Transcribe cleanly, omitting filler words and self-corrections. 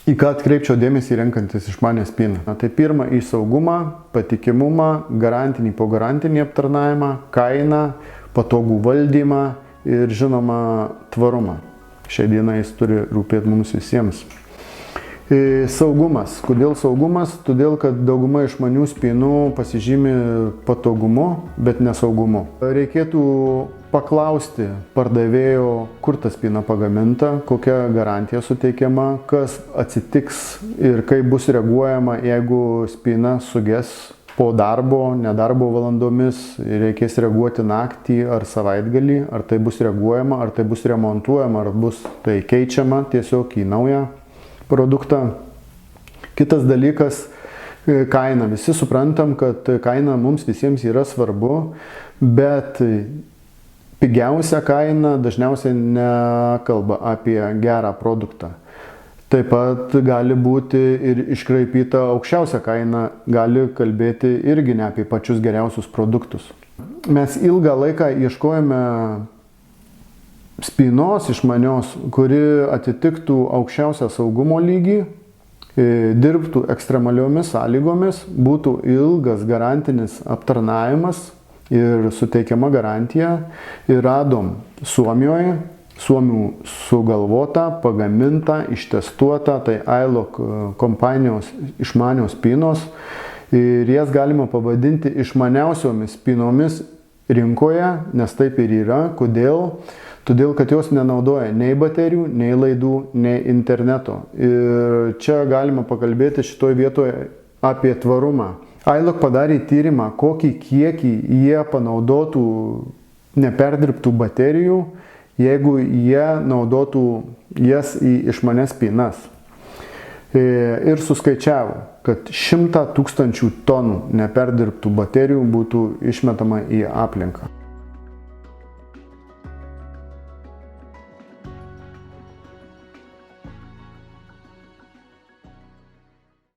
Į ką atkreipčiau dėmesį renkantis išmanę spyną? Tai pirma, į saugumą, patikimumą, garantinį po garantinį aptarnavimą, kainą, patogų valdymą ir žinoma tvarumą. Šią dieną jis turi rūpėti mums visiems. Saugumas. Kodėl saugumas? Todėl, kad dauguma išmanių spynų pasižymi patogumu, bet nesaugumu. Reikėtų paklausti pardavėjo, kur ta spyna pagaminta, kokia garantija suteikiama, kas atsitiks ir kaip bus reaguojama, jeigu spyna suges po darbo, nedarbo valandomis, reikės reaguoti naktį ar savaitgalį, ar tai bus reaguojama, ar tai bus remontuojama, ar bus tai keičiama tiesiog į naują produktą. Kitas dalykas - kaina. Visi suprantam, kad kaina mums visiems yra svarbu, bet pigiausia kaina dažniausiai nekalba apie gerą produktą. Taip pat gali būti ir iškraipyta aukščiausia kaina, gali kalbėti irgi ne apie pačius geriausius produktus. Mes ilgą laiką ieškojame spynos išmanios, kuri atitiktų aukščiausią saugumo lygį, dirbtų ekstremaliomis sąlygomis, būtų ilgas garantinis aptarnavimas ir suteikiama garantija. Ir radom Suomijoje, suomių sugalvota, pagaminta, ištestuota, tai iLok kompanijos išmanios spynos. Ir jas galima pavadinti išmaniausiomis spynomis rinkoje, nes taip ir yra. Kodėl? Todėl, kad jos nenaudoja nei baterijų, nei laidų, nei interneto. Ir čia galima pakalbėti šitoje vietoje apie tvarumą. iLok padarė tyrimą, kokį kiekį jie panaudotų neperdirbtų baterijų, jeigu jie naudotų jas į išmanias spynas. Ir suskaičiavo, kad 100 000 tonų neperdirbtų baterijų būtų išmetama į aplinką.